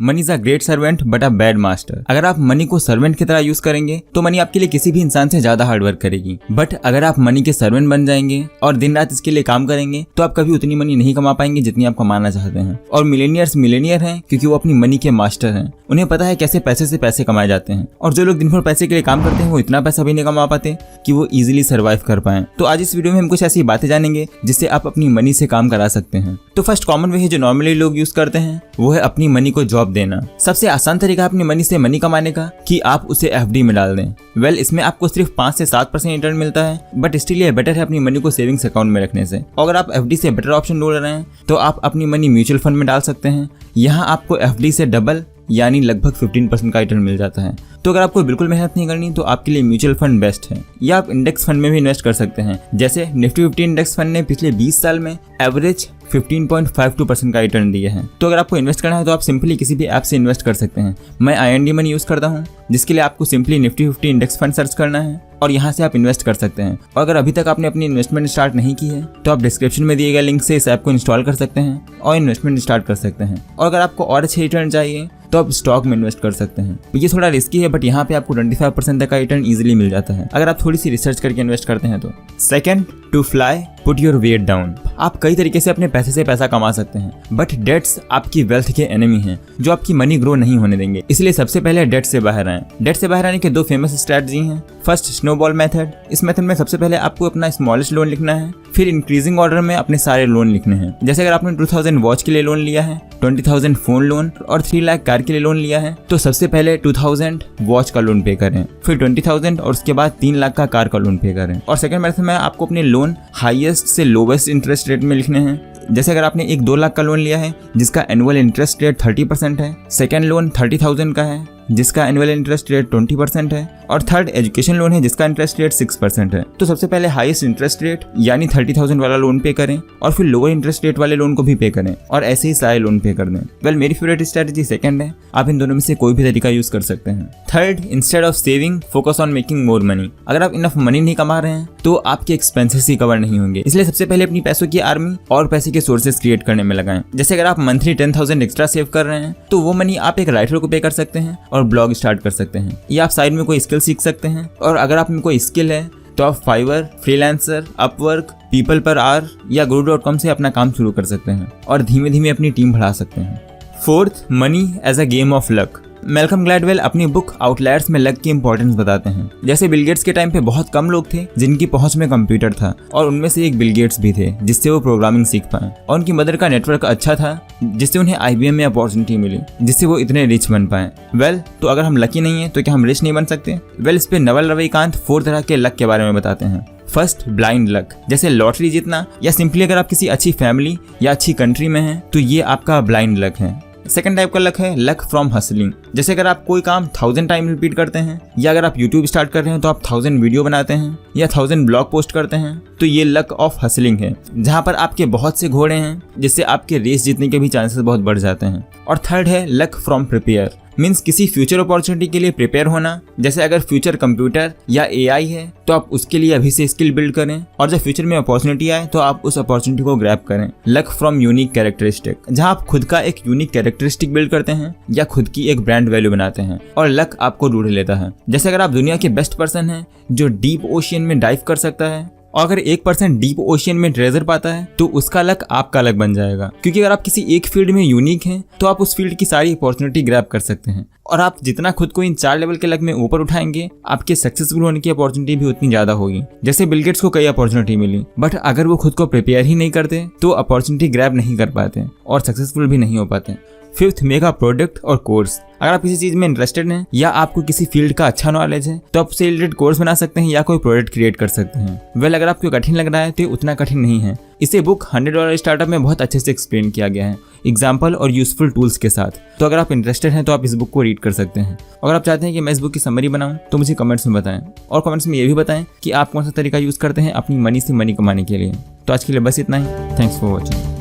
Money is a great servant but a bad master. अगर आप money को servant की तरह यूज करेंगे तो मनी आपके लिए किसी भी इंसान से ज्यादा हार्डवर्क करेगी, बट अगर आप मनी के सर्वेंट बन जाएंगे और दिन रात इसके लिए काम करेंगे तो आप कभी उतनी मनी नहीं कमा पाएंगे जितनी आप कमाना चाहते हैं। और मिलेनियर्स मिलेनियर हैं क्योंकि वो अपनी मनी के मास्टर हैं। उन्हें पता है कैसे पैसे से पैसे कमाए जाते हैं। और जो लोग दिन भर पैसे के लिए काम करते हैं वो इतना पैसा भी नहीं कमा पाते कि वो इजीली सर्वाइव कर पाए। तो आज इस वीडियो में हम कुछ ऐसी बातें जानेंगे जिससे आप अपनी मनी से काम करा सकते हैं। तो फर्स्ट कॉमन वे है जो नॉर्मली लोग यूज करते हैं वो है अपनी मनी को जॉब देना। सबसे आसान तरीका अपनी मनी से मनी कमाने का कि आप उसे एफडी में डाल दें। इसमें आपको सिर्फ 5 से 7% रिटर्न मिलता है, बट स्टिल ये बेटर है अपनी मनी को सेविंग्स अकाउंट में रखने से। अगर आप एफडी से बेटर ऑप्शन ढूंढ रहे हैं तो आप अपनी मनी म्यूचुअल फंड में डाल सकते हैं। यहाँ आपको एफडी से डबल यानी लगभग 15% का रिटर्न मिल जाता है। तो अगर आपको बिल्कुल मेहनत नहीं करनी तो आपके लिए म्यूचुअल फंड बेस्ट है। या आप इंडेक्स फंड में भी इन्वेस्ट कर सकते हैं। जैसे निफ्टी 50 इंडेक्स फंड ने पिछले 20 साल में एवरेज 15.52% का रिटर्न दिए हैं। तो अगर आपको इन्वेस्ट करना है तो आप सिंपली किसी भी ऐप से इन्वेस्ट कर सकते हैं। मैं IND मनी यूज करता हूँ, जिसके लिए आपको simply Nifty 50 index fund search करना है और यहाँ से आप इन्वेस्ट कर सकते हैं। और अगर अभी तक आपने अपनी इन्वेस्टमेंट स्टार्ट नहीं की है तो आप डिस्क्रिप्शन में दिए गए लिंक से इस ऐप को इंस्टॉल कर सकते हैं और इन्वेस्टमेंट स्टार्ट कर सकते हैं। और अगर आपको और अच्छे रिटर्न चाहिए तो आप स्टॉक में इन्वेस्ट कर सकते हैं। ये थोड़ा रिस्की है, बट यहाँ पे आपको 25% तक का रिटर्न इजीली मिल जाता है अगर आप थोड़ी सी रिसर्च करके इन्वेस्ट करते हैं तो। Second, to fly put your weight down. आप कई तरीके से अपने पैसे से पैसा कमा सकते हैं, बट डेट्स आपकी वेल्थ के एनिमी हैं जो आपकी मनी ग्रो नहीं होने देंगे। इसलिए सबसे पहले डेट से बाहर आएं। डेट से बाहर आने के 2 फेमस स्ट्रेटजी हैं। First, snowball method. इस मेथड में सबसे पहले आपको अपना स्मॉलेस्ट लोन लिखना है, फिर इंक्रीजिंग ऑर्डर में अपने सारे लोन लिखने हैं। जैसे अगर आपने 2000 वॉच के लिए लोन लिया है, 20,000 फोन लोन और 3 लाख कार के लिए लोन लिया है, तो सबसे पहले 2000 वॉच का लोन पे करें, फिर 20,000 और उसके बाद 3 लाख का कार का लोन पे करें। और सेकंड मेथड में आपको अपने लोन हाईएस्ट से लोवेस्ट इंटरेस्ट रेट में लिखने हैं। जैसे अगर आपने 2 लाख का लोन लिया है जिसका एनुअल इंटरेस्ट रेट 30% है, सेकंड लोन 30,000 का है जिसका एनुअल इंटरेस्ट रेट 20% है, और थर्ड एजुकेशन लोन है जिसका इंटरेस्ट रेट 6% है। तो सबसे पहले हाईएस्ट इंटरेस्ट रेट यानी 30,000 वाला लोन पे करें और फिर लोअर इंटरेस्ट रेट वाले लोन को भी पे करें और ऐसे ही सारे लोन पे कर दें। मेरी फेवरेट स्ट्रेटजी सेकंड है। आप इन दोनों में से कोई भी तरीका यूज कर सकते हैं। Third, instead of saving focus on making more money. अगर आप इनफ मनी नहीं कमा रहे हैं तो आपके एक्सपेंसेस ही कवर नहीं होंगे, इसलिए सबसे पहले अपनी पैसों की आर्मी और पैसे के सोर्सेज क्रिएट करने में लगाएं। जैसे अगर आप मंथली 10,000 एक्स्ट्रा सेव कर रहे हैं तो वो मनी आप एक राइटर को पे कर सकते हैं और ब्लॉग स्टार्ट कर सकते हैं, या आप साइड में कोई स्किल सीख सकते हैं। और अगर आप में कोई स्किल है तो आप फाइवर, फ्रीलांसर, अपवर्क, पीपल पर आर या guru.com से अपना काम शुरू कर सकते हैं और धीमे धीमे अपनी टीम बढ़ा सकते हैं। Fourth, money as a game of luck. Malcolm Gladwell अपनी बुक आउटलायर्स में लक की इंपॉर्टेंस बताते हैं। जैसे बिल गेट्स के टाइम पे बहुत कम लोग थे जिनकी पहुंच में कंप्यूटर था, और उनमें से एक बिल गेट्स भी थे जिससे वो प्रोग्रामिंग सीख पाए, और उनकी मदर का नेटवर्क अच्छा था जिससे उन्हें IBM में अपॉर्चुनिटी मिली जिससे वो इतने रिच बन पाए। तो अगर हम लकी नहीं है तो क्या हम रिच नहीं बन सकते? इस पे नवल रविकांत 4 तरह के लक के बारे में बताते हैं। फर्स्ट, ब्लाइंड लक, जैसे लॉटरी जीतना, या सिंपली अगर आप किसी अच्छी फैमिली या अच्छी कंट्री में हैं तो ये आपका ब्लाइंड लक है। सेकंड टाइप का लक है लक फ्रॉम हसलिंग। जैसे अगर आप कोई काम 1000 टाइम रिपीट करते हैं, या अगर आप YouTube स्टार्ट कर रहे हैं तो आप 1000 वीडियो बनाते हैं या 1000 ब्लॉग पोस्ट करते हैं, तो ये लक ऑफ हसलिंग है जहां पर आपके बहुत से घोड़े हैं जिससे आपके रेस जीतने के भी चांसेस बहुत बढ़ जाते हैं। और थर्ड है लक फ्रॉम प्रिपेयर, मीन्स किसी फ्यूचर अपॉर्चुनिटी के लिए प्रिपेयर होना। जैसे अगर फ्यूचर कंप्यूटर या AI है तो आप उसके लिए अभी से स्किल बिल्ड करें, और जब फ्यूचर में अपॉर्चुनिटी आए तो आप उस अपॉर्चुनिटी को ग्रैब करें। लक फ्रॉम यूनिक कैरेक्टरिस्टिक, जहां आप खुद का एक यूनिक कैरेक्टरिस्टिक बिल्ड करते हैं या खुद की एक ब्रांड वैल्यू बनाते हैं और लक आपको ढूंढ लेता है। जैसे अगर आप दुनिया के बेस्ट पर्सन हैं जो डीप ओशियन में डाइव कर सकता है, और अगर 1% डीप ओशियन में ट्रेजर पाता है तो उसका लक आपका लक बन जाएगा, क्योंकि अगर आप किसी एक फील्ड में यूनिक हैं तो आप उस फील्ड की सारी अपॉर्चुनिटी ग्रैब कर सकते हैं। और आप जितना खुद को इन 4 लेवल के लक में ऊपर उठाएंगे, आपके सक्सेसफुल होने की अपॉर्चुनिटी भी उतनी ज्यादा होगी। जैसे बिल गेट्स को कई अपॉर्चुनिटी मिली, बट अगर वो खुद को प्रिपेयर ही नहीं करते तो अपॉर्चुनिटी ग्रैब नहीं कर पाते और सक्सेसफुल भी नहीं हो पाते। फिफ्थ, मेक अ प्रोडक्ट और कोर्स। अगर आप किसी चीज में इंटरेस्टेड हैं या आपको किसी फील्ड का अच्छा नॉलेज है तो आप उससे रिलेटेड कोर्स बना सकते हैं या कोई प्रोडक्ट क्रिएट कर सकते हैं। अगर आपको कठिन लग रहा है तो ये उतना कठिन नहीं है। इसे बुक $100 स्टार्टअप में बहुत अच्छे से एक्सप्लेन किया गया है, एग्जाम्पल और यूजफुल टूल्स के साथ। तो अगर आप इंटरेस्टेड हैं तो आप इस बुक को रीड कर सकते हैं। अगर आप चाहते हैं कि मैं इस बुक की समरी बनाऊं तो मुझे कमेंट्स में बताएं, और कमेंट्स में ये भी बताएं कि आप कौन सा तरीका यूज करते हैं अपनी मनी से मनी कमाने के लिए। तो आज के लिए बस इतना ही। Thanks for watching.